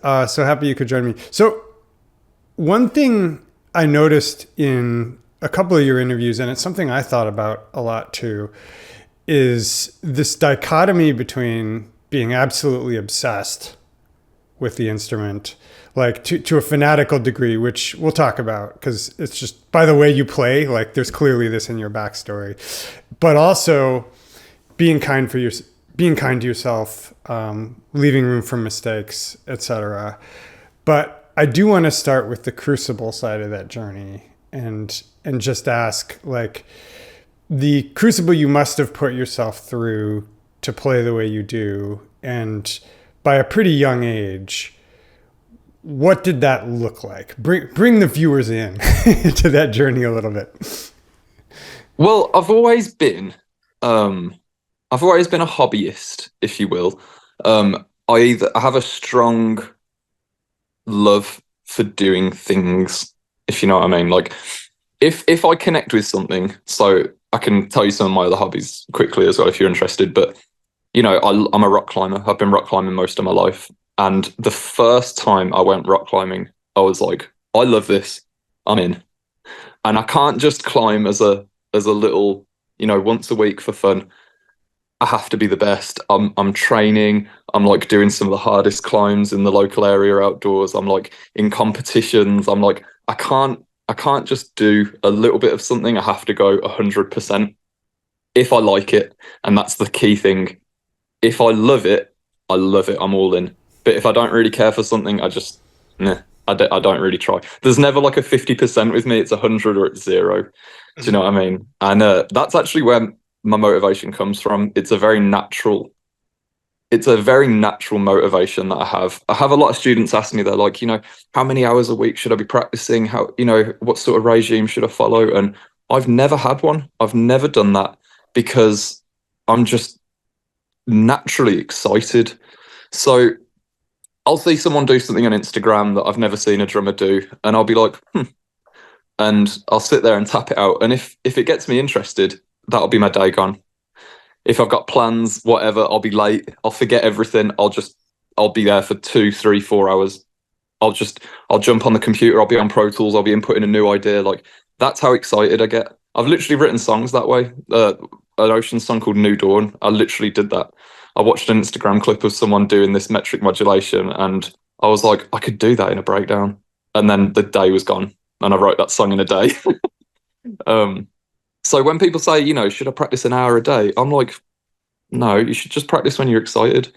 So happy you could join me. So one thing I noticed in a couple of your interviews, and it's something I thought about a lot too, is this dichotomy between being absolutely obsessed with the instrument, like to a fanatical degree, which we'll talk about because it's just by the way you play, like there's clearly this in your backstory, but also being kind for your being kind to yourself, leaving room for mistakes, etc. But I do want to start with the crucible side of that journey and just ask, like, the crucible you must have put yourself through to play the way you do, and by a pretty young age, what did that look like? Bring the viewers in to that journey a little bit. Well, I've always been a hobbyist, if you will. I have a strong love for doing things, if you know what I mean. Like, if I connect with something, so I can tell you some of my other hobbies quickly as well if you're interested. But I'm a rock climber. I've been rock climbing most of my life, and the first time I went rock climbing, I was like, I love this. I'm in, and I can't just climb as a little, once a week for fun. I have to be the best. I'm training. I'm like doing some of the hardest climbs in the local area outdoors. I'm like in competitions. I'm like, I can't just do a little bit of something. I have to go 100% if I like it. And that's the key thing. If I love it, I love it. I'm all in. But if I don't really care for something, I just, nah, I don't really try. There's never like a 50% with me. It's 100 or it's zero. Do you know what I mean? And that's actually where my motivation comes from. It's a very natural motivation that I have. I have a lot of students ask me, they're like, how many hours a week should I be practicing? What sort of regime should I follow? And I've never had one. I've never done that because I'm just naturally excited. So I'll see someone do something on Instagram that I've never seen a drummer do, and I'll be like, and I'll sit there and tap it out. And if it gets me interested, that'll be my day gone. If I've got plans, whatever, I'll be late. I'll forget everything. I'll be there for 2, 3, 4 hours. I'll jump on the computer. I'll be on Pro Tools. I'll be inputting a new idea. Like, that's how excited I get. I've literally written songs that way. An Ocean song called New Dawn. I literally did that. I watched an Instagram clip of someone doing this metric modulation, and I was like, I could do that in a breakdown. And then the day was gone, and I wrote that song in a day. um, so when people say, should I practice an hour a day? I'm like, no, you should just practice when you're excited.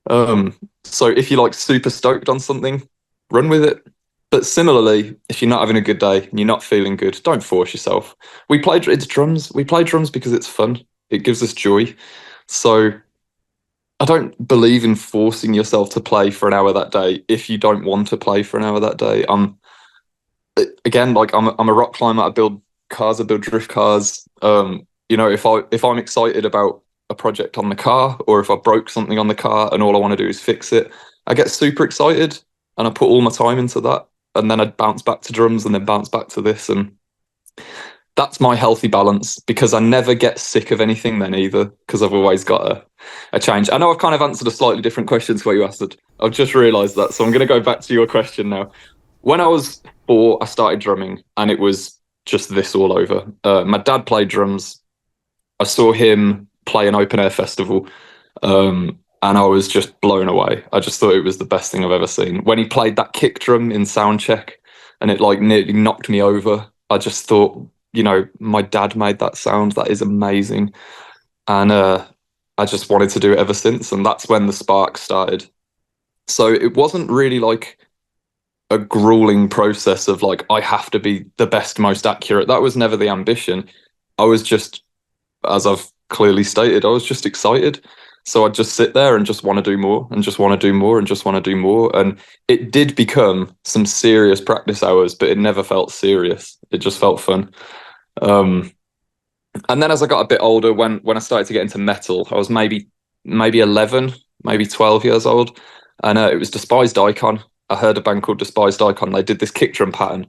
So if you're like super stoked on something, run with it. But similarly, if you're not having a good day and you're not feeling good, don't force yourself. It's drums. We play drums because it's fun. It gives us joy. So I don't believe in forcing yourself to play for an hour that day if you don't want to play for an hour that day. Again, like I'm a rock climber. I build cars. I build drift cars. If I'm excited about a project on the car, or if I broke something on the car and all I want to do is fix it, I get super excited and I put all my time into that, and then I'd bounce back to drums and then bounce back to this, and that's my healthy balance, because I never get sick of anything then either, because I've always got a change. I know I've kind of answered a slightly different question to what you asked. I've just realized that, so I'm going to go back to your question now. When I was 4, I started drumming, and it was just this all over. My dad played drums. I saw him play an open air festival, and I was just blown away. I just thought it was the best thing I've ever seen. When he played that kick drum in sound check and it like nearly knocked me over, I just thought, my dad made that sound. That is amazing. And I just wanted to do it ever since. And that's when the spark started. So it wasn't really like a grueling process of like, I have to be the best, most accurate. That was never the ambition. I was just, as I've clearly stated, I was just excited. So I'd just sit there and just want to do more and just want to do more and just want to do more. And it did become some serious practice hours, but it never felt serious. It just felt fun. And then as I got a bit older, when I started to get into metal, I was maybe 11, maybe 12 years old. And it was Despised Icon. I heard a band called Despised Icon. They did this kick drum pattern.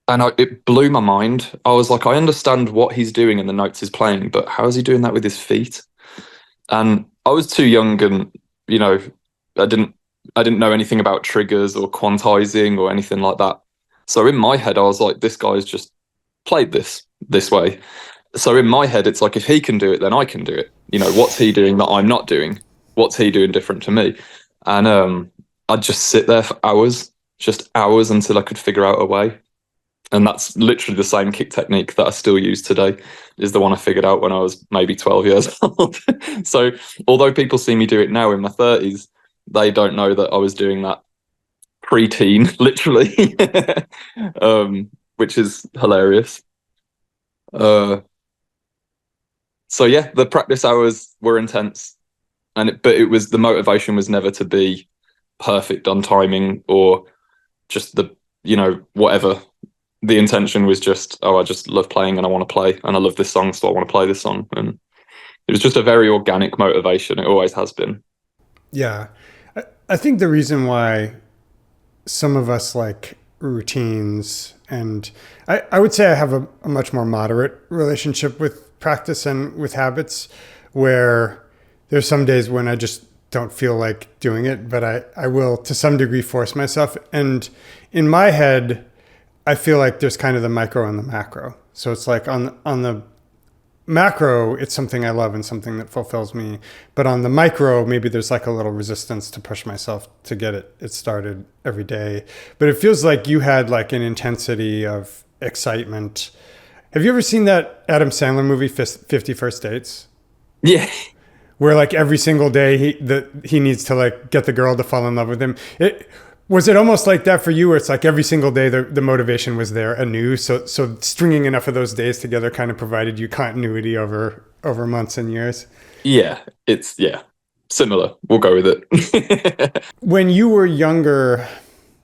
And it blew my mind. I was like, I understand what he's doing and the notes he's playing, but how is he doing that with his feet? And I was too young, and I didn't I didn't know anything about triggers or quantizing or anything like that. So in my head, I was like, this guy's just played this way. So in my head, it's like, if he can do it, then I can do it. You know, what's he doing that I'm not doing? What's he doing different to me? And I'd just sit there for hours, just hours, until I could figure out a way. And that's literally the same kick technique that I still use today, is the one I figured out when I was maybe 12 years old. So although people see me do it now in my 30s, they don't know that I was doing that pre-teen, literally, which is hilarious. So yeah, the practice hours were intense, but it was, the motivation was never to be perfect on timing or just whatever. The intention was just, oh, I just love playing and I want to play, and I love this song, so I want to play this song. And it was just a very organic motivation. It always has been. Yeah. I think the reason why some of us like routines, and I would say I have a much more moderate relationship with practice and with habits, where there's some days when I just don't feel like doing it, but I will to some degree force myself. And in my head, I feel like there's kind of the micro and the macro. So it's like on the macro, it's something I love and something that fulfills me. But on the micro, maybe there's like a little resistance to push myself to get it started every day. But it feels like you had like an intensity of excitement. Have you ever seen that Adam Sandler movie, 50 First Dates? Yeah. Where like every single day he needs to like get the girl to fall in love with him. Was it almost like that for you, where it's like every single day the motivation was there anew? So stringing enough of those days together kind of provided you continuity over months and years? Yeah, it's similar. We'll go with it. When you were younger,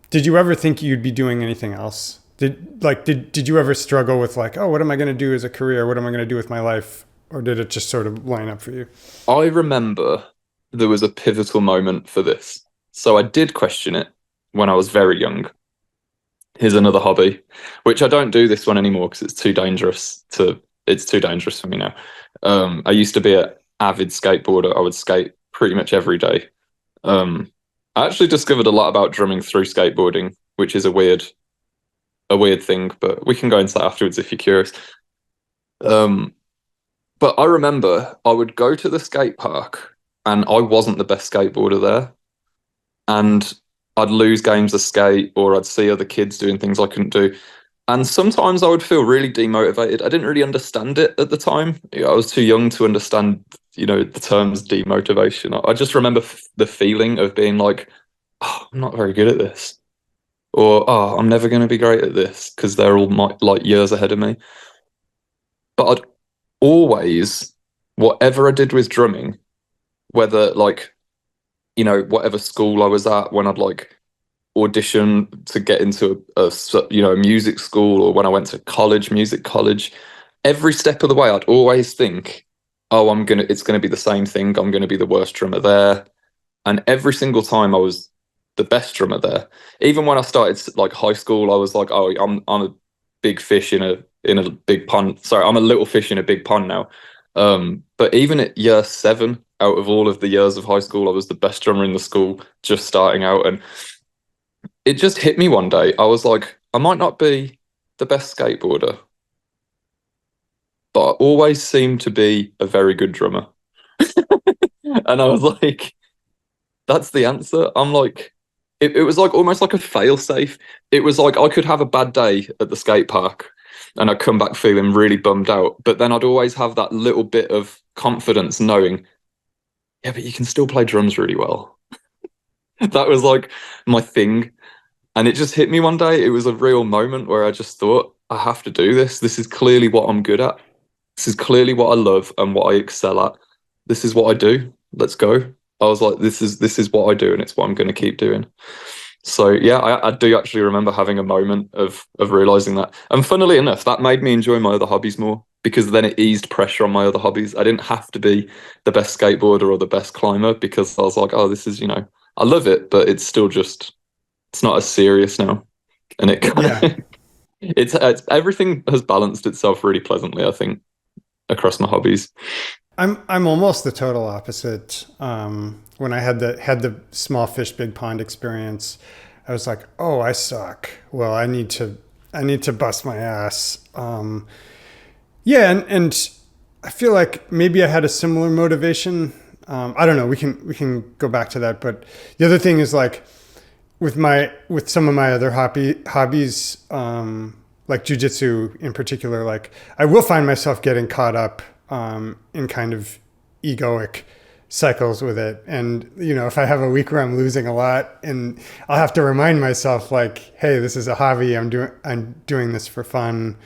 did you ever think you'd be doing anything else? Did you ever struggle with like, oh, what am I going to do as a career? What am I going to do with my life? Or did it just sort of line up for you? I remember there was a pivotal moment for this. So I did question it when I was very young. Here's another hobby, which I don't do this one anymore because it's too dangerous for me now. I used to be an avid skateboarder. I would skate pretty much every day. I actually discovered a lot about drumming through skateboarding, which is a weird thing, but we can go into that afterwards if you're curious. But I remember I would go to the skate park and I wasn't the best skateboarder there. And I'd lose games of skate, or I'd see other kids doing things I couldn't do. And sometimes I would feel really demotivated. I didn't really understand it at the time. I was too young to understand, the terms demotivation. I just remember the feeling of being like, oh, I'm not very good at this. Or, oh, I'm never going to be great at this because they're all like years ahead of me. But I'd always, whatever I did with drumming, whether like, whatever school I was at, when I'd like audition to get into a music school, or when I went to music college, every step of the way I'd always think, oh, it's gonna be the same thing. I'm gonna be the worst drummer there. And every single time I was the best drummer there. Even when I started like high school, I was like, oh, I'm a big fish in a big pond. Sorry, I'm a little fish in a big pond now. But even at year 7, out of all of the years of high school, I was the best drummer in the school, just starting out. And it just hit me one day. I was like, I might not be the best skateboarder, but I always seem to be a very good drummer. And I was like, that's the answer. I'm like, it was like almost like a fail safe. It was like I could have a bad day at the skate park and I'd come back feeling really bummed out. But then I'd always have that little bit of confidence knowing, yeah, but you can still play drums really well. That was like my thing. And it just hit me one day. It was a real moment where I just thought, I have to do this. This is clearly what I'm good at. This is clearly what I love and what I excel at. This is what I do. Let's go. I was like, this is what I do, and it's what I'm going to keep doing. So yeah, I do actually remember having a moment of realizing that. And funnily enough, that made me enjoy my other hobbies more, because then it eased pressure on my other hobbies. I didn't have to be the best skateboarder or the best climber, because I was like, oh, this is, I love it, but it's still just, it's not as serious now. And it it's everything has balanced itself really pleasantly, I think, across my hobbies. I'm almost the total opposite. When I had the small fish big pond experience, I was like, oh, I suck. Well, I need to bust my ass. Yeah, and I feel like maybe I had a similar motivation. I don't know. We can go back to that. But the other thing is like with some of my other hobbies, like jujitsu in particular, like I will find myself getting caught up in kind of egoic cycles with it. And if I have a week where I'm losing a lot, and I'll have to remind myself like, hey, this is a hobby. I'm doing this for fun.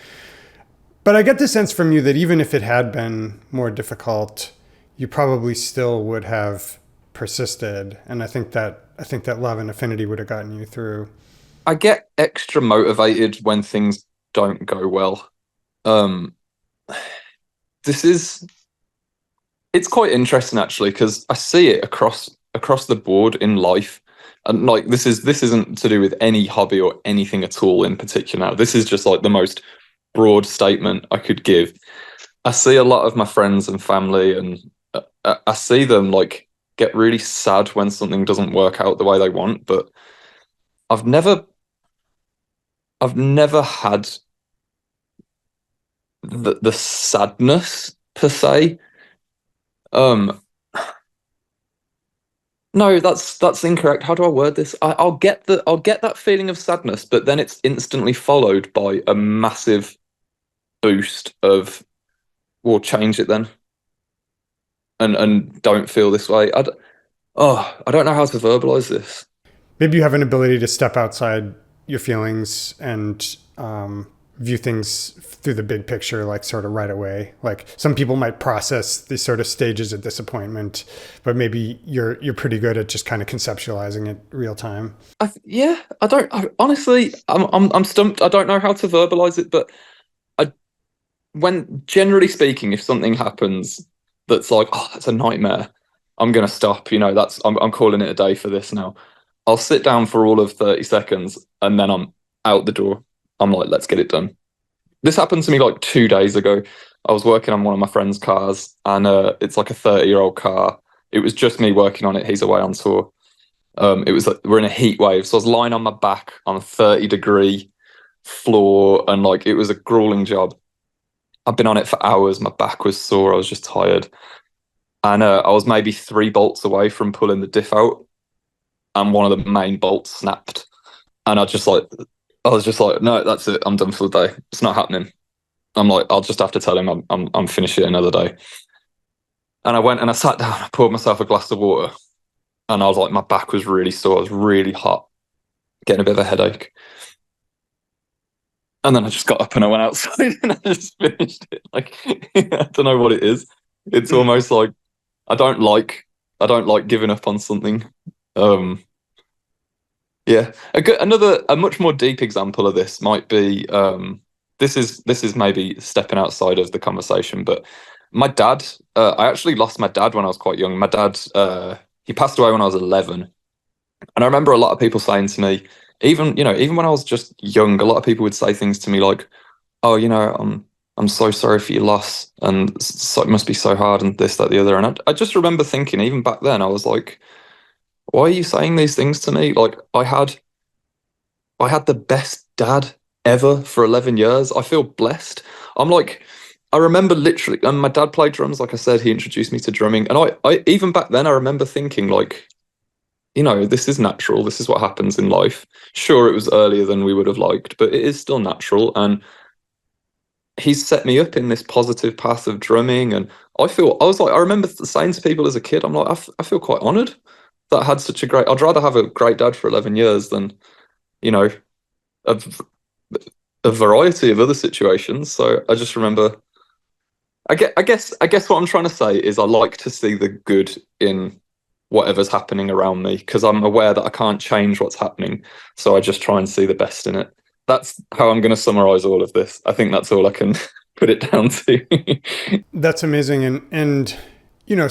But I get the sense from you that even if it had been more difficult, you probably still would have persisted. And I think that love and affinity would have gotten you through. I get extra motivated when things don't go well. Um, this is it's quite interesting actually because I see it across the board in life, and like this isn't to do with any hobby or anything at all in particular. This is just like the most broad statement I could give. I see a lot of my friends and family, and I see them like get really sad when something doesn't work out the way they want, but I've never I've never had the sadness per se. Um, no, that's incorrect. How do I word this? I'll get that feeling of sadness, but then it's instantly followed by a massive boost of, "We'll change it then," and don't feel this way. I don't know how to verbalize this. Maybe you have an ability to step outside your feelings and view things through the big picture, like sort of right away. Like some people might process these sort of stages of disappointment, but maybe you're pretty good at just kind of conceptualizing it real time. Yeah, honestly, I'm stumped. I don't know how to verbalize it, but I when generally speaking, if something happens that's like, oh, that's a nightmare, I'm gonna stop. I'm calling it a day for this now. I'll sit down for all of 30 seconds and then I'm out the door. I'm like, let's get it done. This happened to me like 2 days ago. I was working on one of my friend's cars, and it's like a 30-year-old car. It was just me working on it. He's away on tour. It was like we're in a heat wave, so I was lying on my back on a 30-degree floor, and like it was a grueling job. I've been on it for hours. My back was sore. I was just tired, and I was maybe 3 bolts away from pulling the diff out, and one of the main bolts snapped. And I was just like, no, that's it. I'm done for the day. It's not happening. I'm like, I'll just have to tell him I'm finishing it another day. And I went and I sat down. I poured myself a glass of water, and I was like, my back was really sore. I was really hot, getting a bit of a headache. And then I just got up and I went outside and I just finished it. Like I don't know what it is. It's almost like I don't like I don't like giving up on something. Um, yeah, a much more deep example of this might be this is maybe stepping outside of the conversation, but my dad, I actually lost my dad when I was quite young. My dad, he passed away when I was 11, and I remember a lot of people saying to me, even when I was just young, a lot of people would say things to me like, "Oh, I'm so sorry for your loss, and so, it must be so hard, and this, that, the other." And I just remember thinking, even back then, I was like, why are you saying these things to me? Like I had the best dad ever for 11 years. I feel blessed. I'm like, I remember literally, and my dad played drums. Like I said, he introduced me to drumming. And I even back then, I remember thinking like, this is natural. This is what happens in life. Sure, it was earlier than we would have liked, but it is still natural. And he's set me up in this positive path of drumming. And I remember saying to people as a kid, I'm like, I feel quite honored that I had such I'd rather have a great dad for 11 years than, you know, a, a variety of other situations. So I just remember, I guess what I'm trying to say is I like to see the good in whatever's happening around me because I'm aware that I can't change what's happening. So I just try and see the best in it. That's how I'm going to summarize all of this. I think that's all I can put it down to. That's amazing. And you know,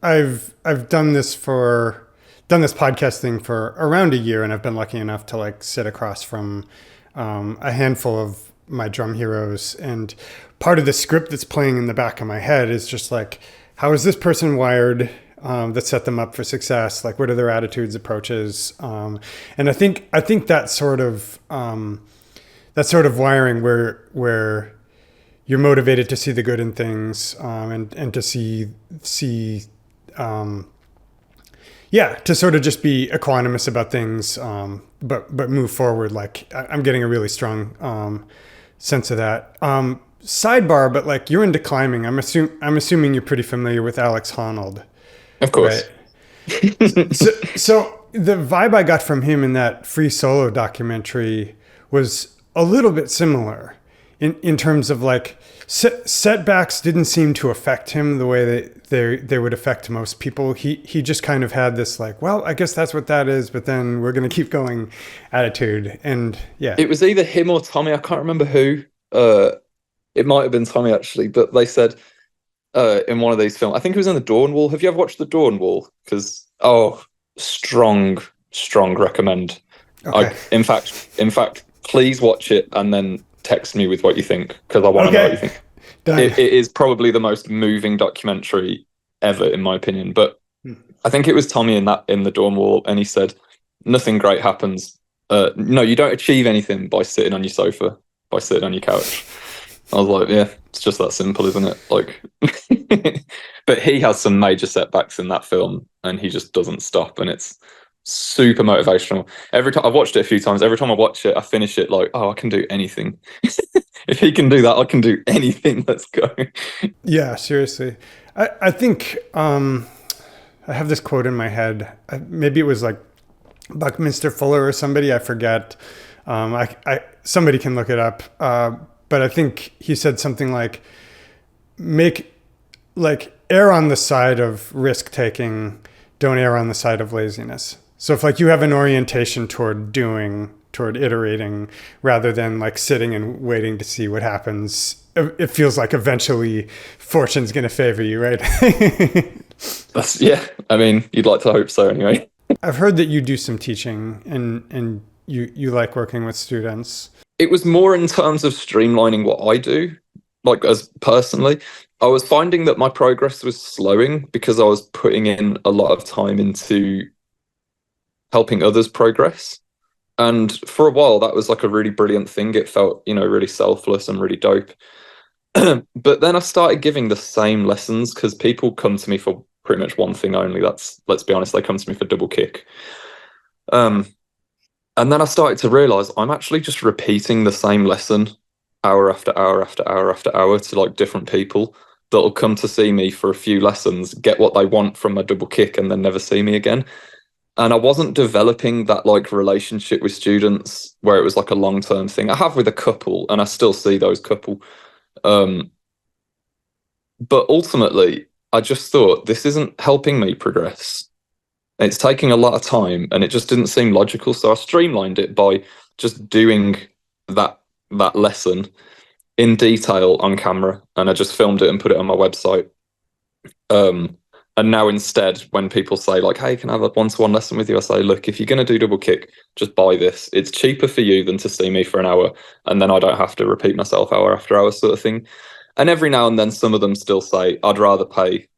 I've done this podcast thing for around a year, and I've been lucky enough to like sit across from a handful my drum heroes, and part of the script that's playing in the back of my head is just like, how is this person wired, that set them up for success? Like, what are their attitudes, approaches? And I think that sort of wiring where you're motivated to see the good in things, and to to sort of just be equanimous about things, but move forward. Like, I'm getting a really strong sense of that. Sidebar, but like, you're into climbing. I'm assuming you're pretty familiar with Alex Honnold. Of course. Right? So the vibe I got from him in that Free Solo documentary was a little bit similar in terms of like, setbacks didn't seem to affect him the way that they would affect most people. He just kind of had this like, well, I guess that's what that is, but then we're going to keep going attitude. And yeah, It was either him or Tommy. I can't remember who. It might have been Tommy, actually, but they said in one of these films, I think it was in The Dawn Wall. Have you ever watched The Dawn Wall? Because, strong recommend. okay. In fact, please watch it and then text me with what you think, because I want to know what you think. It is probably the most moving documentary ever, in my opinion. But I think it was Tommy in The Dawn Wall, and he said, nothing great happens. No, you don't achieve anything by sitting on your sofa, by sitting on your couch. I was like, yeah, it's just that simple, isn't it? Like, but he has some major setbacks in that film, and he just doesn't stop, and it's super motivational. Every time I've watched it a few times, every time I watch it, I finish it like, oh, I can do anything. If he can do that, I can do anything. Let's go. Yeah, seriously. I think I have this quote in my head. Maybe it was like Buckminster Fuller or somebody, I forget. Somebody can look it up. But I think he said something like, err on the side of risk taking, don't err on the side of laziness. So if like you have an orientation toward iterating, rather than like sitting and waiting to see what happens, it feels like eventually fortune's going to favor you, right? Yeah. I mean, you'd like to hope so anyway. I've heard that you do some teaching, and you like working with students. It was more in terms of streamlining what I do, like as personally. I was finding that my progress was slowing because I was putting in a lot of time into helping others progress. And for a while, that was like a really brilliant thing. It felt, really selfless and really dope. But then I started giving the same lessons because people come to me for pretty much one thing only. Let's be honest, they come to me for double kick. And then I started to realize I'm actually just repeating the same lesson hour after hour after hour after hour to like different people that'll come to see me for a few lessons, get what they want from my double kick, and then never see me again. And I wasn't developing that like relationship with students where it was like a long-term thing. I have with a couple, and I still see those couple. But ultimately, I just thought this isn't helping me progress. It's taking a lot of time, and it just didn't seem logical. So I streamlined it by just doing that lesson in detail on camera, and I just filmed it and put it on my website. And now instead, when people say like, hey, can I have a one-to-one lesson with you? I say, look, if you're going to do double kick, just buy this. It's cheaper for you than to see me for an hour, and then I don't have to repeat myself hour after hour sort of thing. And every now and then some of them still say, I'd rather pay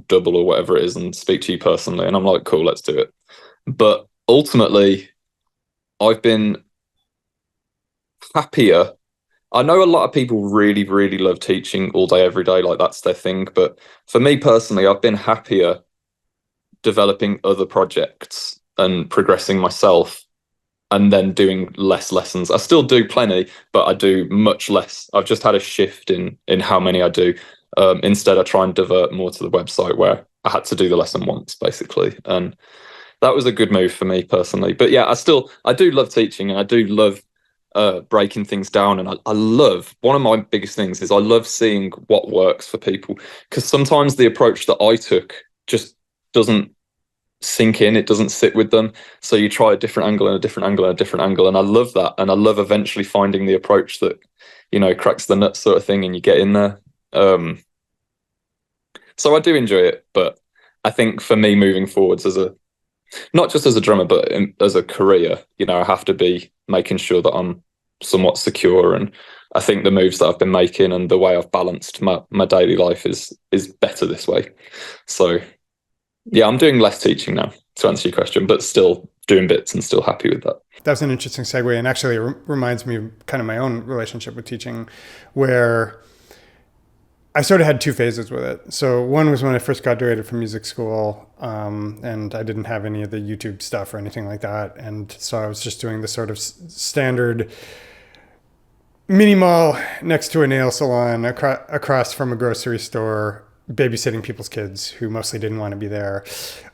double or whatever it is and speak to you personally. And I'm like, cool, let's do it. But ultimately, I've been happier. I know a lot of people really, really love teaching all day, every day, like that's their thing. But for me personally, I've been happier developing other projects and progressing myself, and then doing less lessons. I still do plenty, but I do much less. I've just had a shift in how many I do. Instead, I try and divert more to the website where I had to do the lesson once, basically. And that was a good move for me personally. But yeah, I do love teaching, and I do love breaking things down. And I love, one of my biggest things is I love seeing what works for people, because sometimes the approach that I took just doesn't sink in, it doesn't sit with them. So you try a different angle and a different angle and a different angle. And I love that. And I love eventually finding the approach that, cracks the nuts sort of thing, and you get in there. So I do enjoy it, but I think for me moving forwards not just as a drummer, but as a career, I have to be making sure that I'm somewhat secure. And I think the moves that I've been making and the way I've balanced my daily life is better this way. So yeah, I'm doing less teaching now, to answer your question, but still doing bits and still happy with that. That's an interesting segue, and actually it reminds me of kind of my own relationship with teaching, where I sort of had two phases with it. So one was when I first graduated from music school, and I didn't have any of the YouTube stuff or anything like that. And so I was just doing the sort of standard mini mall next to a nail salon across from a grocery store, babysitting people's kids who mostly didn't want to be there,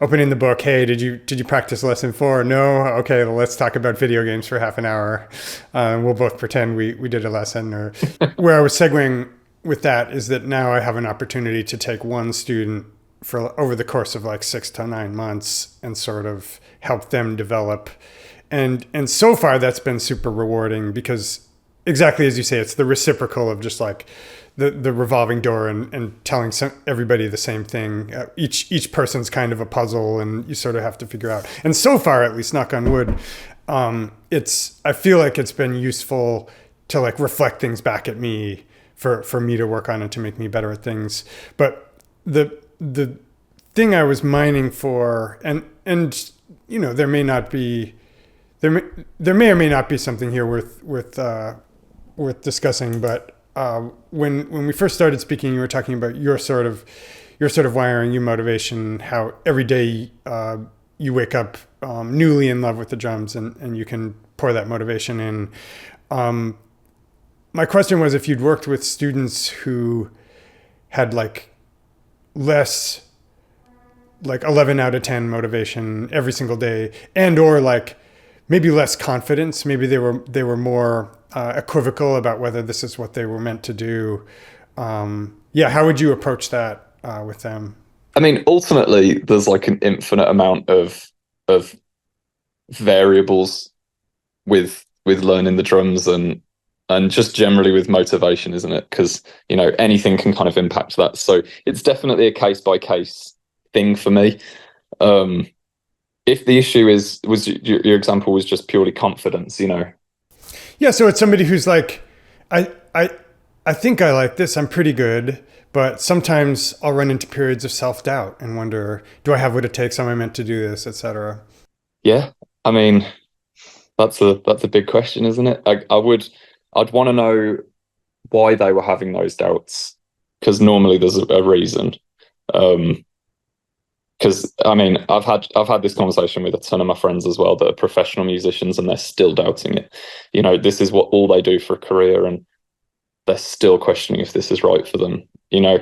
opening the book. Hey, did you practice lesson 4? No. Okay, well, let's talk about video games for half an hour. We'll both pretend we did a lesson. Or where I was segueing with that is that now I have an opportunity to take one student for over the course of like 6 to 9 months and sort of help them develop. And so far that's been super rewarding, because exactly as you say, it's the reciprocal of just like the revolving door and telling everybody the same thing. Each person's kind of a puzzle, and you sort of have to figure out. And so far, at least, knock on wood, I feel like it's been useful to like reflect things back at me for me to work on and to make me better at things. But the thing I was mining for, and you know, there may or may not be something here worth discussing, but when we first started speaking, you were talking about your sort of wiring, your motivation, how every day you wake up newly in love with the drums, and you can pour that motivation in. My question was if you'd worked with students who had like less, like 11 out of 10 motivation every single day, and or like maybe less confidence. Maybe they were more equivocal about whether this is what they were meant to do. How would you approach that with them? I mean, ultimately, there's like an infinite amount of variables with learning the drums and just generally with motivation, isn't it? Because, you know, anything can kind of impact that. So it's definitely a case by case thing for me. If the issue was your example was just purely confidence, you know. Yeah, so it's somebody who's like, I think I like this, I'm pretty good, but sometimes I'll run into periods of self-doubt and wonder, do I have what it takes? Am I meant to do this, etc.? Yeah, I mean, that's a big question, isn't it? I'd want to know why they were having those doubts, because normally there's a reason. Because I mean, I've had this conversation with a ton of my friends as well that are professional musicians, and they're still doubting it. You know, this is what all they do for a career, and they're still questioning if this is right for them. You know,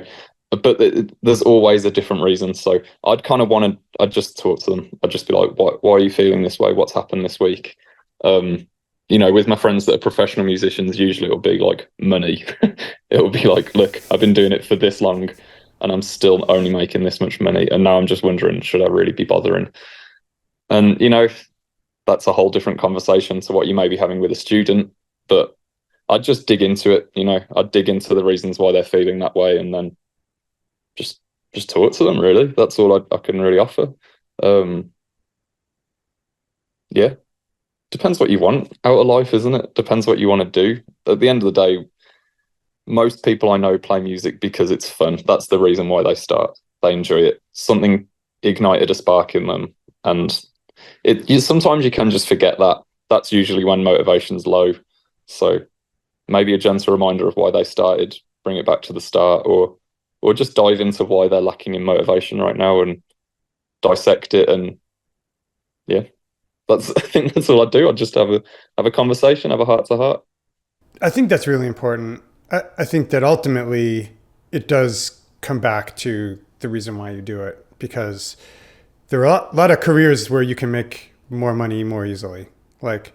but there's always a different reason. So I'd just talk to them. I'd just be like, why are you feeling this way? What's happened this week? You know, with my friends that are professional musicians, usually it'll be like money. It'll be like, look, I've been doing it for this long, and I'm still only making this much money. And now I'm just wondering, should I really be bothering? And, you know, that's a whole different conversation to what you may be having with a student. But I'd just dig into it, you know, I'd dig into the reasons why they're feeling that way, and then just talk to them, really. That's all I can really offer. Yeah. Depends what you want out of life, isn't it? Depends what you want to do. At the end of the day, most people I know play music because it's fun. That's the reason why they start. They enjoy it. Something ignited a spark in them. And sometimes you can just forget that. That's usually when motivation's low. So maybe a gentle reminder of why they started, bring it back to the start, or just dive into why they're lacking in motivation right now and dissect it. And yeah, I think that's all I do. I just have a conversation, have a heart to heart. I think that's really important. I think that ultimately it does come back to the reason why you do it, because there are a lot of careers where you can make more money more easily. Like,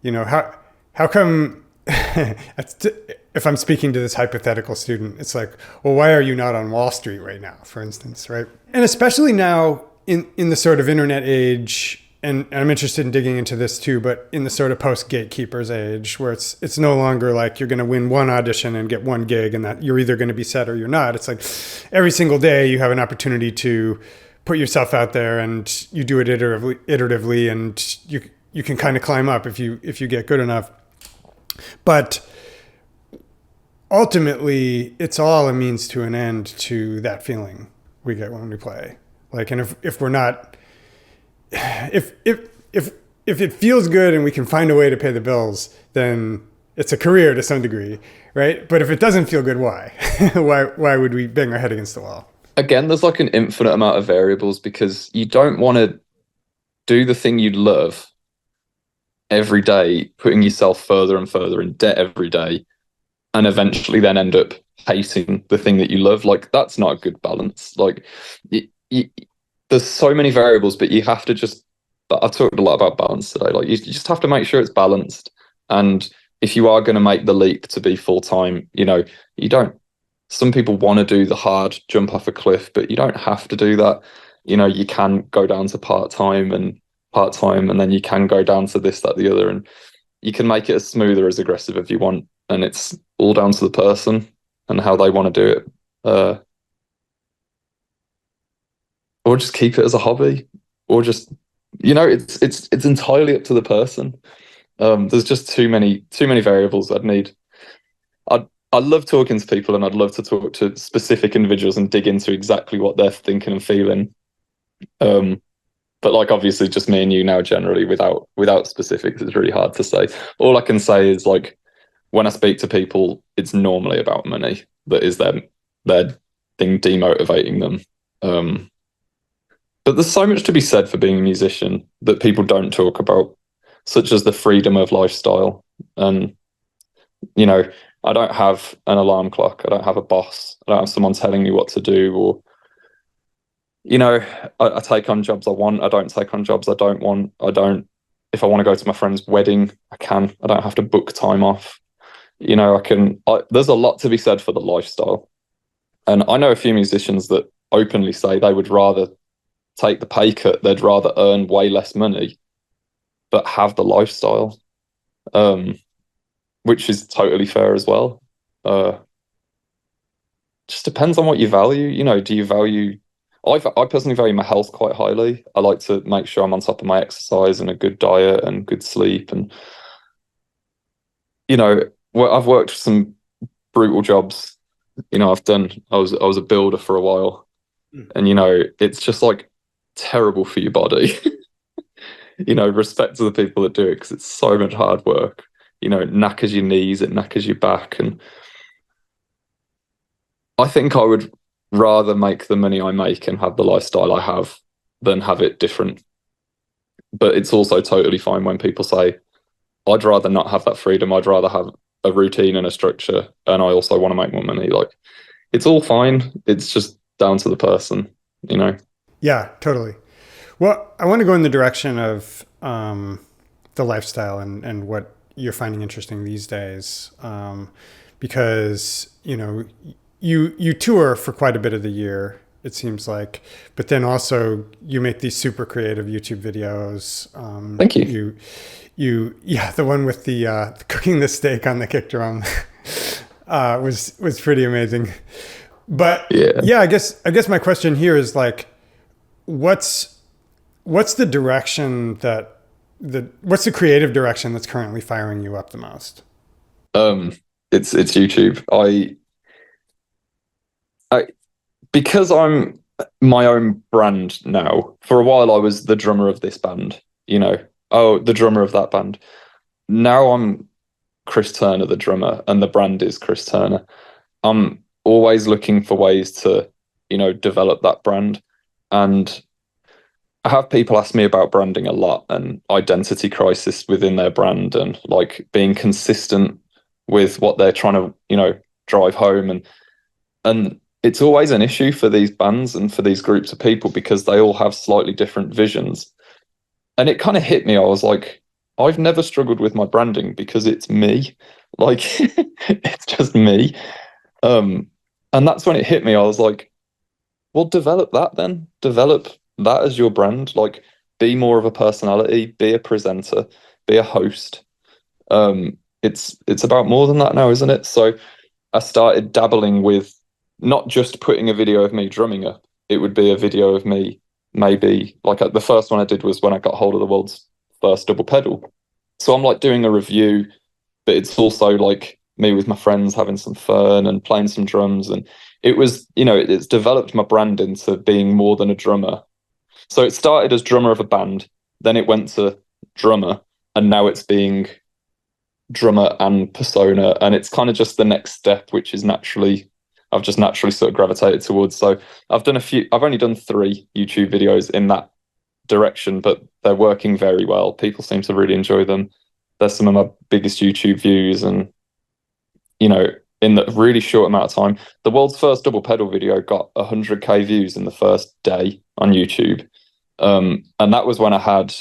you know, how come if I'm speaking to this hypothetical student, it's like, well, why are you not on Wall Street right now, for instance, right? And especially now in the sort of internet age, and I'm interested in digging into this too, but in the sort of post-gatekeepers age, where it's no longer like you're going to win one audition and get one gig and that you're either going to be set or you're not. It's like every single day you have an opportunity to put yourself out there, and you do it iteratively, and you can kind of climb up if you get good enough. But ultimately, it's all a means to an end to that feeling we get when we play. Like, and if we're not, if it feels good and we can find a way to pay the bills, then it's a career to some degree, right? But if it doesn't feel good, why? Why would we bang our head against the wall? Again, there's like an infinite amount of variables because you don't want to do the thing you love every day, putting yourself further and further in debt every day, and eventually then end up hating the thing that you love. Like, that's not a good balance. Like, there's so many variables, but you have to just, I've talked a lot about balance today. Like, you just have to make sure it's balanced. And if you are going to make the leap to be full-time, you know, you don't, some people want to do the hard jump off a cliff, but you don't have to do that. You know, you can go down to part-time, and then you can go down to this, that, the other, and you can make it as smooth or as aggressive as you want. And it's all down to the person and how they want to do it. Or just keep it as a hobby, or just, you know, it's entirely up to the person. There's just too many variables. I love talking to people, and I'd love to talk to specific individuals and dig into exactly what they're thinking and feeling. But like, obviously, just me and you now, generally, without specifics, it's really hard to say. All I can say is, like, when I speak to people, it's normally about money that is their thing demotivating them. But there's so much to be said for being a musician that people don't talk about, such as the freedom of lifestyle. And, you know, I don't have an alarm clock. I don't have a boss. I don't have someone telling me what to do. Or, you know, I take on jobs I want. I don't take on jobs I don't want. If I want to go to my friend's wedding, I can. I don't have to book time off. You know, there's a lot to be said for the lifestyle. And I know a few musicians that openly say they would rather take the pay cut. They'd rather earn way less money, but have the lifestyle, which is totally fair as well. Just depends on what you value. You know, do you value? I personally value my health quite highly. I like to make sure I'm on top of my exercise and a good diet and good sleep. And, you know, I've worked some brutal jobs. You know, I was a builder for a while, and, you know, it's just like terrible for your body. You know, respect to the people that do it, because it's so much hard work. You know, it knackers your knees, it knackers your back. And I think I would rather make the money I make and have the lifestyle I have than have it different. But it's also totally fine when people say, I'd rather not have that freedom. I'd rather have a routine and a structure, and I also want to make more money. Like, it's all fine. It's just down to the person, you know? Yeah, totally. Well, I want to go in the direction of the lifestyle and what you're finding interesting these days, because, you know, you tour for quite a bit of the year, it seems like, but then also you make these super creative YouTube videos. Thank you. Yeah, the one with the cooking the steak on the kick drum was pretty amazing. But yeah, I guess my question here is, like, what's the direction what's the creative direction that's currently firing you up the most? It's YouTube. I because I'm my own brand now. For a while, I was the drummer of this band. You know, the drummer of that band. Now I'm Chris Turner, the drummer, and the brand is Chris Turner. I'm always looking for ways to, you know, develop that brand. And I have people ask me about branding a lot and identity crisis within their brand, and like being consistent with what they're trying to, you know, drive home. And it's always an issue for these bands and for these groups of people, because they all have slightly different visions. And it kind of hit me. I was like, I've never struggled with my branding because it's me. Like, it's just me. And that's when it hit me. I was like, well, develop that then. Develop that as your brand. Like, be more of a personality, be a presenter, be a host. It's about more than that now, isn't it? So I started dabbling with not just putting a video of me drumming up. It would be a video of me, maybe, like, the first one I did was when I got hold of the world's first double pedal. So I'm like doing a review, but it's also like me with my friends having some fun and playing some drums. And it was, it's developed my brand into being more than a drummer. So it started as drummer of a band, then it went to drummer, and now it's being drummer and persona. And it's kind of just the next step, which is I've just naturally sort of gravitated towards. So I've only done 3 YouTube videos in that direction, but they're working very well. People seem to really enjoy them. They're some of my biggest YouTube views, and in the really short amount of time, the world's first double pedal video got 100k views in the first day on YouTube, and that was when I had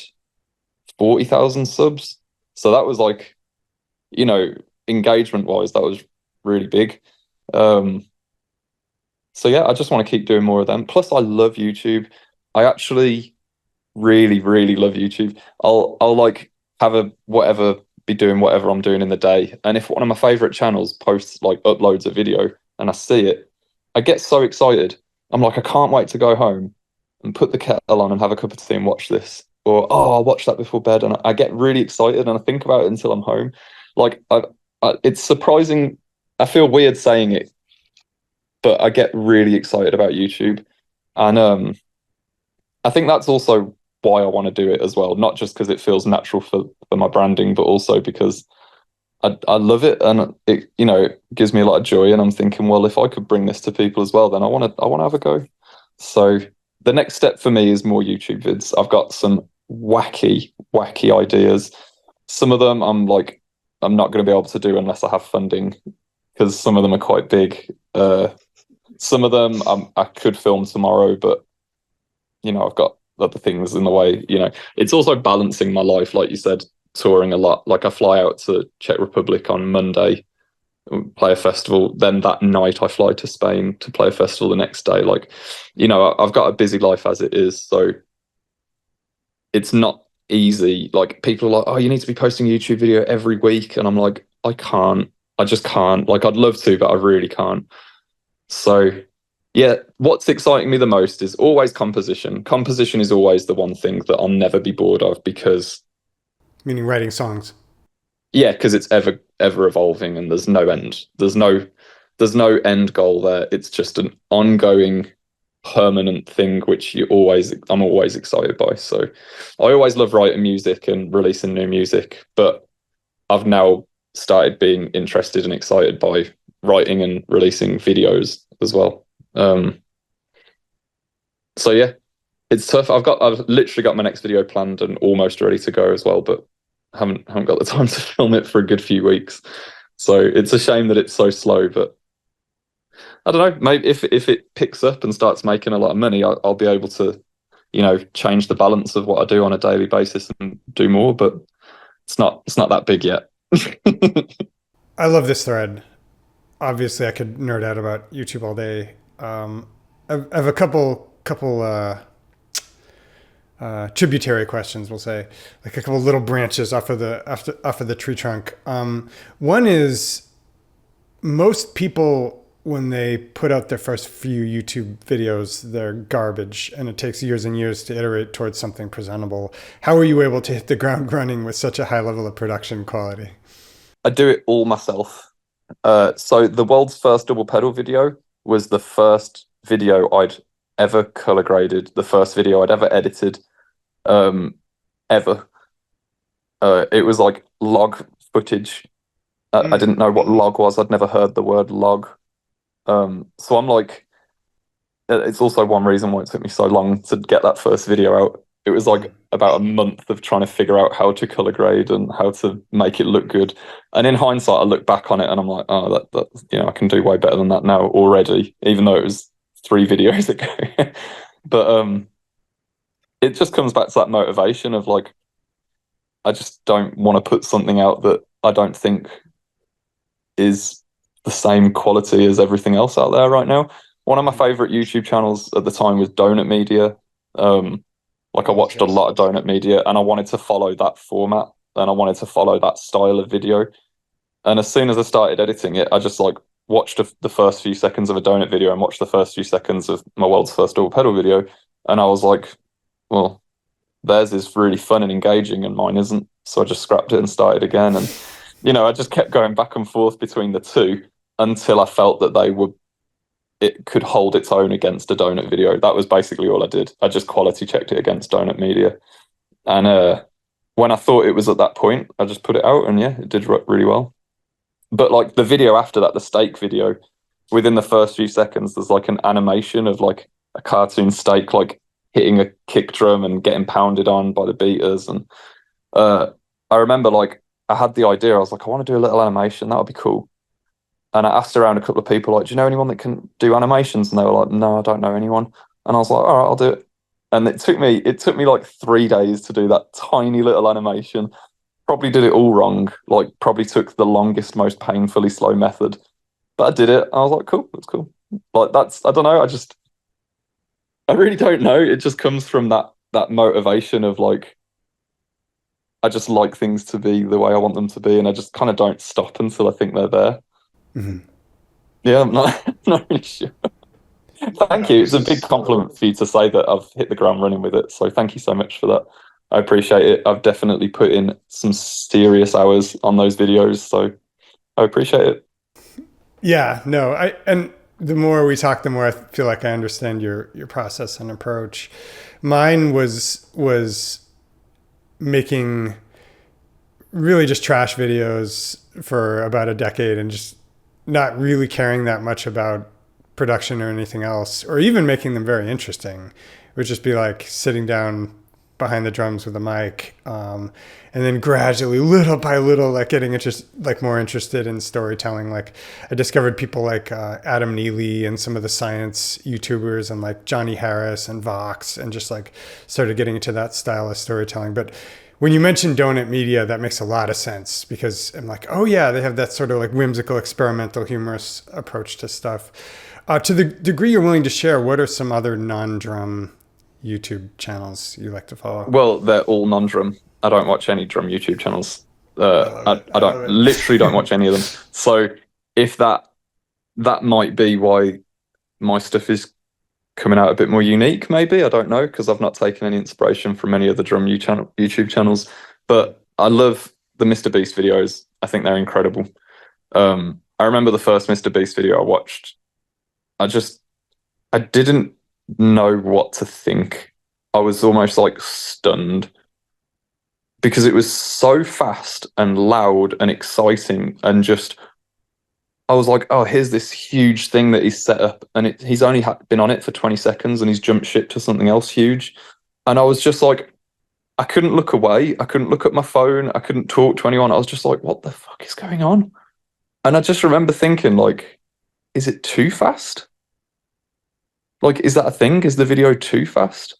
40,000 subs. So that was like, engagement wise, that was really big. So yeah, I just want to keep doing more of them. Plus, I love YouTube. I actually really, really love YouTube. I'll like be doing whatever I'm doing in the day, and if one of my favorite channels posts like uploads a video and I see it, I get so excited. I'm like, I can't wait to go home and put the kettle on and have a cup of tea and watch this, or I'll watch that before bed, and I get really excited and I think about it until I'm home. Like it's surprising. I feel weird saying it, but I get really excited about YouTube, and I think that's also why I want to do it as well. Not just because it feels natural for my branding, but also because I love it, and it gives me a lot of joy. And I'm thinking, well, if I could bring this to people as well, then I want to have a go. So the next step for me is more YouTube vids. I've got some wacky ideas. Some of them I'm not going to be able to do unless I have funding, because some of them are quite big. Some of them I could film tomorrow, but I've got other things in the way. It's also balancing my life, like you said, touring a lot. Like I fly out to Czech Republic on Monday, play a festival, then that night I fly to Spain to play a festival the next day. Like, I've got a busy life as it is, so it's not easy. Like people are like, oh, you need to be posting a YouTube video every week, and I'm like, I just can't. Like I'd love to, but I really can't. So yeah, what's exciting me the most is always composition. Composition is always the one thing that I'll never be bored of, because Meaning writing songs. yeah, because it's ever evolving, and there's no end. There's no end goal there. It's just an ongoing, permanent thing, which I'm always excited by. So I always love writing music and releasing new music, but I've now started being interested and excited by writing and releasing videos as well. So yeah, it's tough. I've literally got my next video planned and almost ready to go as well, but haven't got the time to film it for a good few weeks. So it's a shame that it's so slow, but I don't know, maybe if it picks up and starts making a lot of money, I'll be able to, change the balance of what I do on a daily basis and do more, but it's not that big yet. I love this thread. Obviously, I could nerd out about YouTube all day. I have a couple tributary questions. We'll say, like a couple little branches off of the tree trunk. One is, most people, when they put out their first few YouTube videos, they're garbage, and it takes years and years to iterate towards something presentable. How are you able to hit the ground running with such a high level of production quality? I do it all myself. So the world's first double pedal video was the first video I'd ever color graded, the first video I'd ever edited, ever. It was like log footage. I didn't know what log was. I'd never heard the word log. So I'm like, it's also one reason why it took me so long to get that first video out. It was like about a month of trying to figure out how to color grade and how to make it look good. And in hindsight, I look back on it and I'm like, oh, that I can do way better than that now already, even though it was 3 videos ago. But it just comes back to that motivation of like, I just don't want to put something out that I don't think is the same quality as everything else out there right now. One of my favorite YouTube channels at the time was Donut Media. Like I watched a lot of Donut Media, and I wanted to follow that format, and I wanted to follow that style of video. And as soon as I started editing it, I just like watched the first few seconds of a donut video and watched the first few seconds of my world's first double pedal video, and I was like, well, theirs is really fun and engaging and mine isn't. So I just scrapped it and started again. And I just kept going back and forth between the two until I felt that it could hold its own against a donut video. That was basically all I did. I just quality checked it against donut media. And when I thought it was at that point, I just put it out, and yeah, it did really well. But like the video after that, the steak video, within the first few seconds, there's like an animation of like a cartoon steak like hitting a kick drum and getting pounded on by the beaters. And I remember like I had the idea. I was like, I want to do a little animation. That would be cool. And I asked around a couple of people, like, do you know anyone that can do animations? And they were like, no, I don't know anyone. And I was like, all right, I'll do it. And it took me like 3 days to do that tiny little animation. Probably did it all wrong. Like, probably took the longest, most painfully slow method. But I did it. I was like, cool, that's cool. Like, I don't know. I really don't know. It just comes from that motivation of like, I just like things to be the way I want them to be, and I just kind of don't stop until I think they're there. Mm-hmm. Yeah, I'm not really sure. Thank you. It's a big compliment for you to say that I've hit the ground running with it. So thank you so much for that. I appreciate it. I've definitely put in some serious hours on those videos, so I appreciate it. Yeah, no, and the more we talk, the more I feel like I understand your process and approach. Mine was making really just trash videos for about a decade and just not really caring that much about production or anything else, or even making them very interesting. It would just be like sitting down behind the drums with a mic, and then gradually, little by little, like getting more interested in storytelling. Like I discovered people like Adam Neely and some of the science YouTubers, and like Johnny Harris and Vox, and just like started getting into that style of storytelling. But when you mentioned Donut Media, that makes a lot of sense, because I'm like, oh yeah, they have that sort of like whimsical, experimental, humorous approach to stuff. To the degree you're willing to share, what are some other non-drum YouTube channels you like to follow? Well, they're all non-drum. I don't watch any drum YouTube channels. I don't literally don't watch any of them. So if that might be why my stuff is coming out a bit more unique, maybe, I don't know, because I've not taken any inspiration from any of the drum YouTube channels. But I love the Mr. Beast videos. I think they're incredible. I remember the first Mr. Beast video I watched. I didn't know what to think. I was almost like stunned because it was so fast and loud and exciting, and just I was like, oh, here's this huge thing that he's set up, and he's only been on it for 20 seconds and he's jumped ship to something else huge. And I was just like, I couldn't look away. I couldn't look at my phone. I couldn't talk to anyone. I was just like, what the fuck is going on? And I just remember thinking, like, is it too fast? Like, is that a thing? Is the video too fast?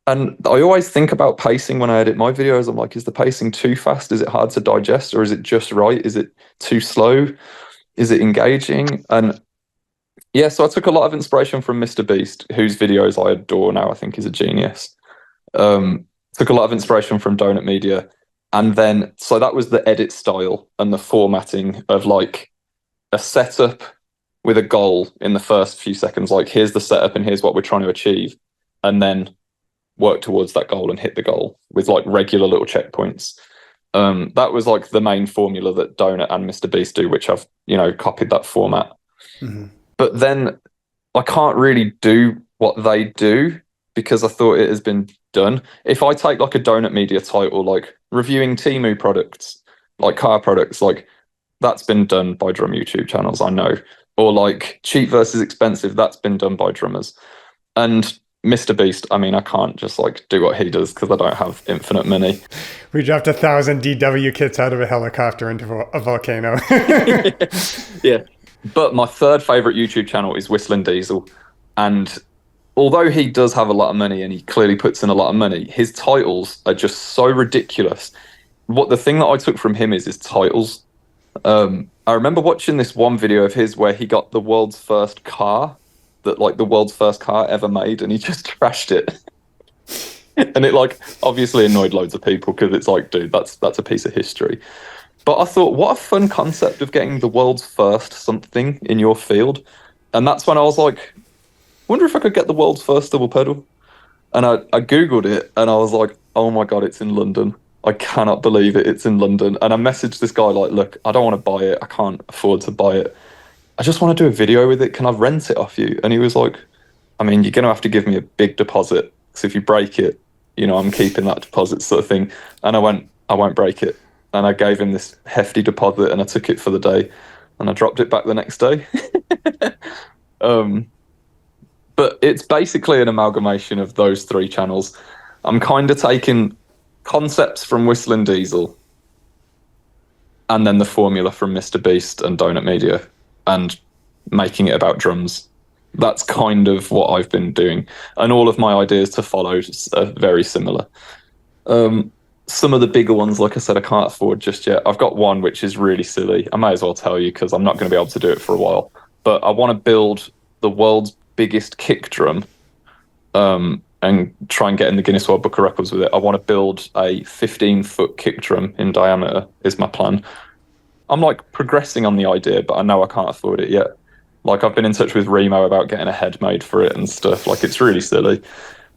And I always think about pacing when I edit my videos. I'm like, is the pacing too fast? Is it hard to digest, or is it just right? Is it too slow? Is it engaging? And yeah, so I took a lot of inspiration from Mr. Beast, whose videos I adore now. I think he's a genius. Took a lot of inspiration from Donut Media. And then, so that was the edit style and the formatting of like a setup with a goal in the first few seconds. Like, here's the setup and here's what we're trying to achieve. And then work towards that goal and hit the goal with like regular little checkpoints. That was like the main formula that Donut and Mr. Beast do, which I've, copied that format. Mm-hmm. But then I can't really do what they do because I thought it has been done. If I take like a Donut Media title, like reviewing Temu products, like car products, like that's been done by drum YouTube channels, I know. Or like cheap versus expensive, that's been done by drummers. And Mr. Beast, I mean, I can't just like do what he does because I don't have infinite money. We dropped 1,000 DW kits out of a helicopter into a volcano. Yeah. But my third favorite YouTube channel is Whistling Diesel. And although he does have a lot of money and he clearly puts in a lot of money, his titles are just so ridiculous. The thing that I took from him is his titles. I remember watching this one video of his where he got the world's first car, the world's first car ever made, and he just trashed it. And it like obviously annoyed loads of people because it's like, dude, that's a piece of history. But I thought, what a fun concept of getting the world's first something in your field. And that's when I was like, wonder if I could get the world's first double pedal. And I Googled it and I was like, oh my God, it's in London. I cannot believe it. It's in London. And I messaged this guy like, look, I don't want to buy it. I can't afford to buy it. I just want to do a video with it. Can I rent it off you? And he was like, I mean, you're going to have to give me a big deposit. So if you break it, I'm keeping that deposit sort of thing. And I went, I won't break it. And I gave him this hefty deposit and I took it for the day and I dropped it back the next day. But it's basically an amalgamation of those 3 channels. I'm kind of taking concepts from Whistling Diesel and then the formula from Mr. Beast and Donut Media and making it about drums. That's kind of what I've been doing. And all of my ideas to follow are very similar. Some of the bigger ones, like I said, I can't afford just yet. I've got one which is really silly. I may as well tell you because I'm not going to be able to do it for a while. But I want to build the world's biggest kick drum and try and get in the Guinness World Book of Records with it. I want to build a 15-foot kick drum in diameter is my plan. I'm like progressing on the idea, but I know I can't afford it yet. Like I've been in touch with Remo about getting a head made for it and stuff. Like it's really silly.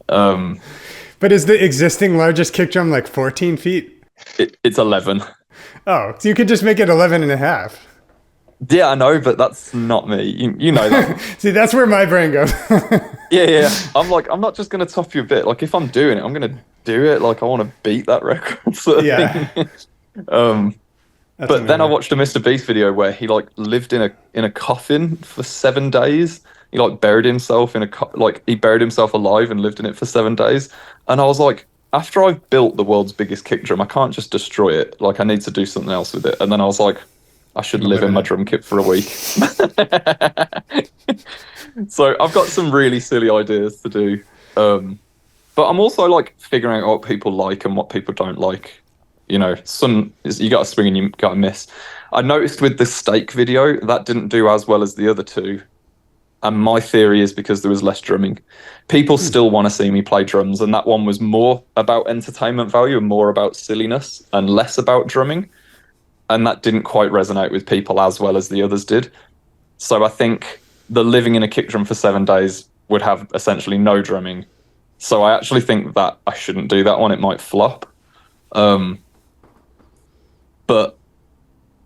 But is the existing largest kick drum like 14 feet? It's 11. Oh, so you could just make it 11 and a half. Yeah, I know, but that's not me. You know that. See, that's where my brain goes. Yeah. I'm like, I'm not just going to top you a bit. Like if I'm doing it, I'm going to do it. Like I want to beat that record sort of thing. But then I watched a Mr. Beast video where he like lived in a coffin for 7 days. He like buried himself in he buried himself alive and lived in it for 7 days. And I was like, after I've built the world's biggest kick drum, I can't just destroy it. Like I need to do something else with it. And then I was like, I should live in my drum kit for a week. So I've got some really silly ideas to do. But I'm also like figuring out what people like and what people don't like. You got to swing and you got to miss. I noticed with the steak video that didn't do as well as the other 2. And my theory is because there was less drumming. People still want to see me play drums, and that one was more about entertainment value and more about silliness and less about drumming. And that didn't quite resonate with people as well as the others did. So I think the living in a kick drum for 7 days would have essentially no drumming. So I actually think that I shouldn't do that one. It might flop. But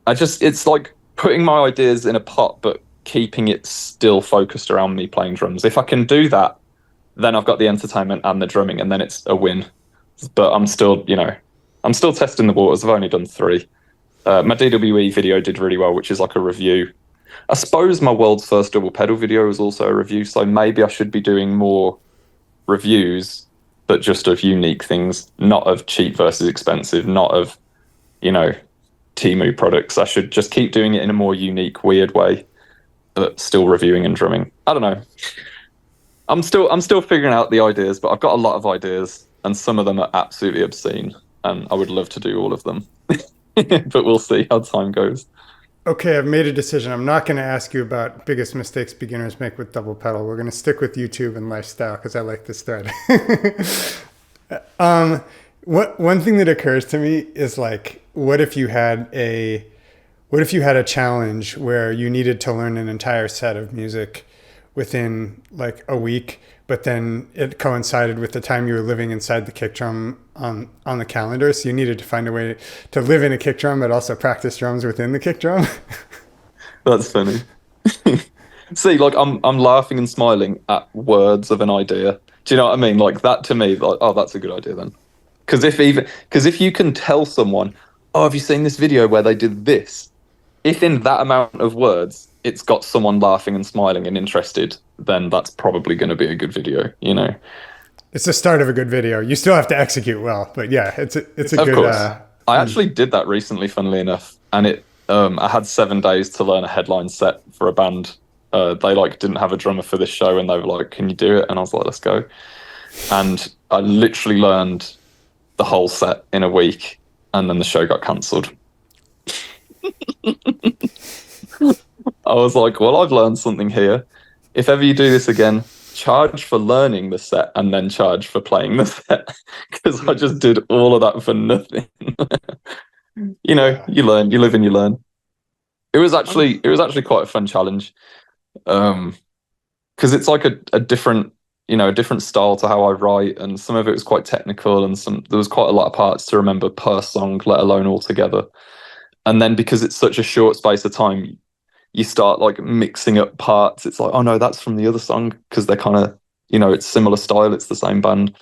it's like putting my ideas in a pot, but keeping it still focused around me playing drums. If I can do that, then I've got the entertainment and the drumming, and then it's a win. But I'm still testing the waters. I've only done 3. My DWE video did really well, which is like a review. I suppose my world's first double pedal video was also a review, so maybe I should be doing more reviews, but just of unique things, not of cheap versus expensive, not of, Temu products. I should just keep doing it in a more unique, weird way, but still reviewing and drumming. I don't know. I'm still figuring out the ideas, but I've got a lot of ideas, and some of them are absolutely obscene, and I would love to do all of them. But we'll see how time goes. Okay, I've made a decision. I'm not going to ask you about biggest mistakes beginners make with double pedal. We're going to stick with YouTube and lifestyle because I like this thread. One thing that occurs to me is like, what if you had a challenge where you needed to learn an entire set of music within like a week, but then it coincided with the time you were living inside the kick drum on the calendar. So you needed to find a way to live in a kick drum, but also practice drums within the kick drum. That's funny. See, like I'm laughing and smiling at words of an idea. Do you know what I mean? Like that to me, like, oh, that's a good idea then. Because if you can tell someone, oh, have you seen this video where they did this? If in that amount of words, it's got someone laughing and smiling and interested, then that's probably going to be a good video, It's the start of a good video. You still have to execute well, but yeah, it's a of good. Course. I actually did that recently, funnily enough, and I had 7 days to learn a headline set for a band. They didn't have a drummer for this show, and they were like, "Can you do it?" And I was like, "Let's go." And I literally learned the whole set in a week, and then the show got cancelled. I was like, well, I've learned something here. If ever you do this again, charge for learning the set and then charge for playing the set, because I just did all of that for nothing. You learn, you live and you learn. It was actually quite a fun challenge, because it's like a different a different style to how I write, and some of it was quite technical, and there was quite a lot of parts to remember per song, let alone all together. And then because it's such a short space of time, you start like mixing up parts. It's like, oh no, that's from the other song, because they're kind of, it's similar style, it's the same band.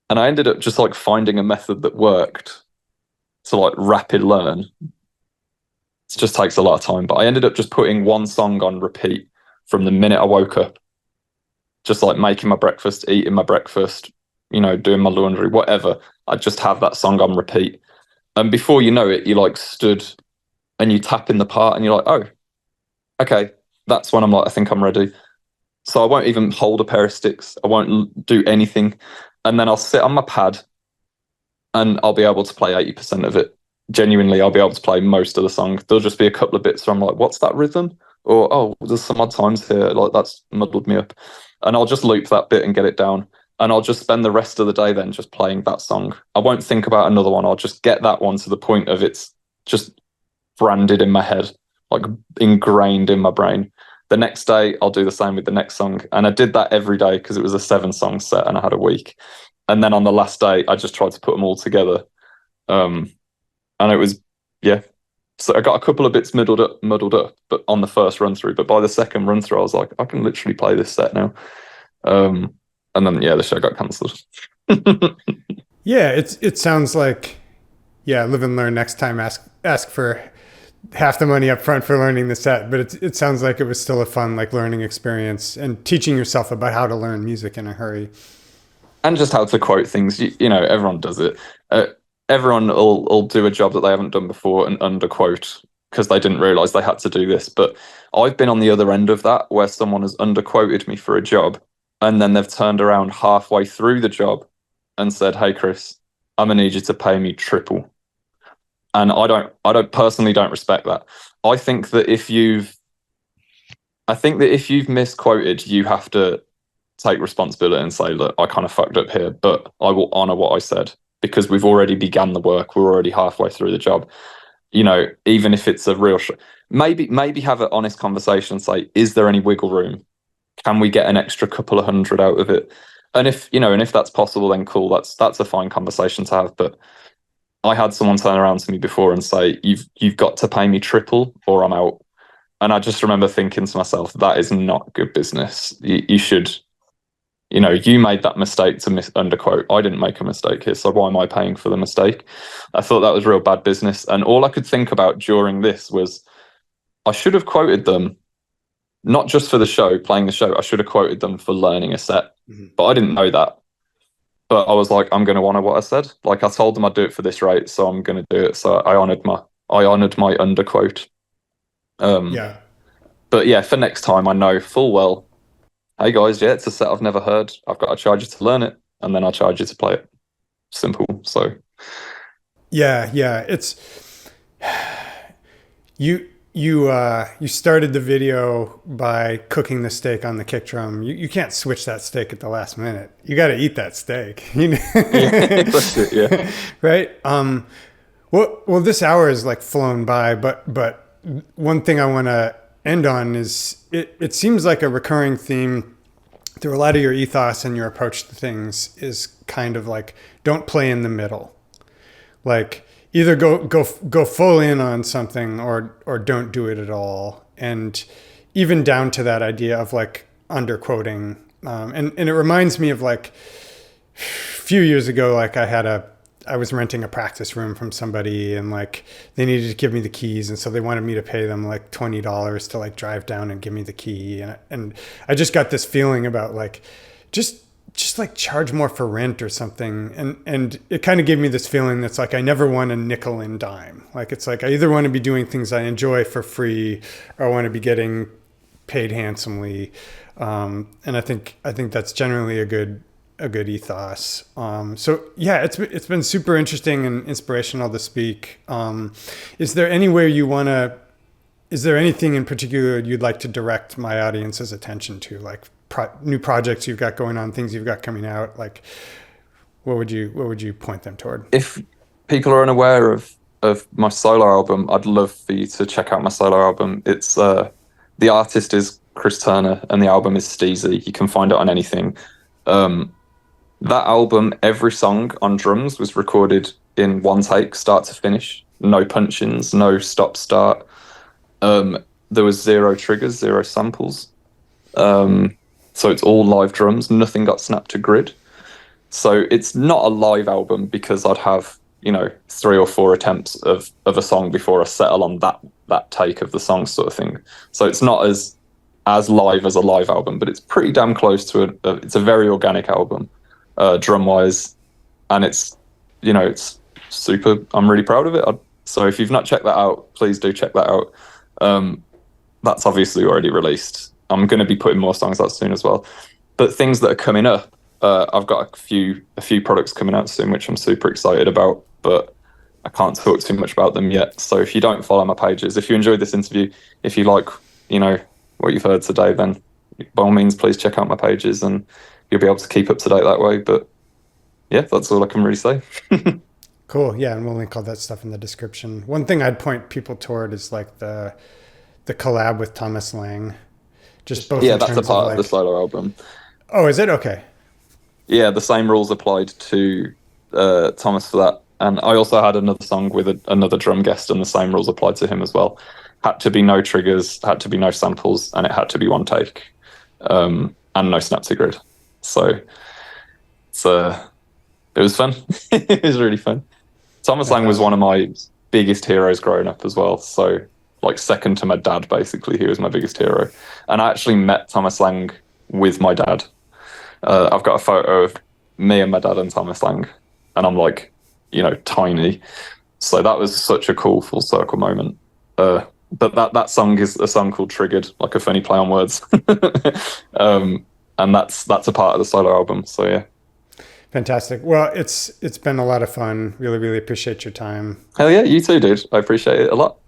And I ended up just like finding a method that worked to like rapid learn. It just takes a lot of time, but I ended up just putting one song on repeat from the minute I woke up, just like making my breakfast, eating my breakfast, doing my laundry, whatever. I just have that song on repeat. And before you know it, you like stood and you tap in the part and you're like, oh, okay, that's when I'm like, I think I'm ready. So I won't even hold a pair of sticks. I won't do anything. And then I'll sit on my pad and I'll be able to play 80% of it. Genuinely, I'll be able to play most of the song. There'll just be a couple of bits where I'm like, what's that rhythm? Or, oh, there's some odd times here. Like, that's muddled me up. And I'll just loop that bit and get it down. And I'll just spend the rest of the day then just playing that song. I won't think about another one. I'll just get that one to the point of it's just branded in my head, like ingrained in my brain. The next day, I'll do the same with the next song. And I did that every day because it was a 7-song set and I had a week. And then on the last day, I just tried to put them all together. And it was, yeah. So I got a couple of bits muddled up, but on the first run through. But by the second run through, I was like, I can literally play this set now. And then, yeah, the show got cancelled. Yeah, it sounds like, yeah, live and learn. Next time, ask for half the money up front for learning the set. But it sounds like it was still a fun like learning experience and teaching yourself about how to learn music in a hurry. And just how to quote things. Everyone does it. Everyone will do a job that they haven't done before and underquote because they didn't realize they had to do this. But I've been on the other end of that, where someone has underquoted me for a job and then they've turned around halfway through the job and said, hey, Chris, I'm gonna need you to pay me triple. And I don't personally don't respect that. I think that if you've misquoted, you have to take responsibility and say, look, I kind of fucked up here, but I will honor what I said, because we've already began the work. We're already halfway through the job. Even if it's a real maybe have an honest conversation and say, is there any wiggle room? Can we get an extra couple of hundred out of it? And if that's possible, then cool. That's a fine conversation to have. But I had someone turn around to me before and say, you've got to pay me triple or I'm out. And I just remember thinking to myself, that is not good business. You should, you made that mistake to underquote. I didn't make a mistake here, so why am I paying for the mistake? I thought that was real bad business. And all I could think about during this was, I should have quoted them, not just for the show, playing the show. I should have quoted them for learning a set. Mm-hmm. But I didn't know that. But I was like, I'm going to honor what I said. Like, I told them I'd do it for this rate, so I'm going to do it. So I honored my underquote. Yeah. But yeah, for next time, I know full well, hey guys, yeah, it's a set I've never heard. I've got to charge you to learn it, and then I'll charge you to play it. Simple. So yeah, it's you started the video by cooking the steak on the kick drum. You can't switch that steak at the last minute. You got to eat that steak. Yeah, that's it, yeah. Right. Well, this hour is like flown by, but one thing I want to end on is it seems like a recurring theme through a lot of your ethos and your approach to things is kind of like, don't play in the middle. Like, either go full in on something or don't do it at all. And even down to that idea of like underquoting. And it reminds me of like a few years ago, like I was renting a practice room from somebody and like they needed to give me the keys. And so they wanted me to pay them like $20 to like drive down and give me the key. And I just got this feeling about like, just like charge more for rent or something. And it kind of gave me this feeling that's like, I never want a nickel and dime. Like, it's like, I either want to be doing things I enjoy for free or I want to be getting paid handsomely. And I think that's generally a good ethos. So yeah, it's been super interesting and inspirational to speak. Is there anything in particular you'd like to direct my audience's attention to, like new projects you've got going on, things you've got coming out? Like, what would you point them toward? If people are unaware of my solo album, I'd love for you to check out my solo album. It's the artist is Chris Turner, and the album is Steezy. You can find it on anything. Um, that album, every song on drums was recorded in one take, start to finish. No punch-ins, no stop-start. There was zero triggers, zero samples. So it's all live drums. Nothing got snapped to grid. So it's not a live album because I'd have, 3 or 4 attempts of a song before I settle on that take of the song, sort of thing. So it's not as live as a live album, but it's pretty damn close to it's a very organic album, drum wise, and it's super. I'm really proud of it. So if you've not checked that out, please do check that out. That's obviously already released. I'm going to be putting more songs out soon as well. But things that are coming up, I've got a few products coming out soon, which I'm super excited about, but I can't talk too much about them yet. So if you don't follow my pages, if you enjoyed this interview, if you like, what you've heard today, then by all means, please check out my pages and you'll be able to keep up to date that way. But yeah, that's all I can really say. Cool. Yeah, and we'll link all that stuff in the description. One thing I'd point people toward is like the collab with Thomas Lang. Just both. Yeah, that's a part of the solo album. Oh, is it? Okay. Yeah, the same rules applied to Thomas for that. And I also had another song with another drum guest, and the same rules applied to him as well. Had to be no triggers, had to be no samples, and it had to be one take, and no snap to grid. So it was fun. It was really fun. Thomas Lang was one of my biggest heroes growing up as well. So like second to my dad, basically, he was my biggest hero. And I actually met Thomas Lang with my dad. I've got a photo of me and my dad and Thomas Lang, and I'm like, tiny. So that was such a cool full circle moment. But that song is a song called Triggered, like a funny play on words. And that's a part of the solo album. So yeah. Fantastic. Well, it's been a lot of fun. Really, really appreciate your time. Hell yeah, you too, dude. I appreciate it a lot.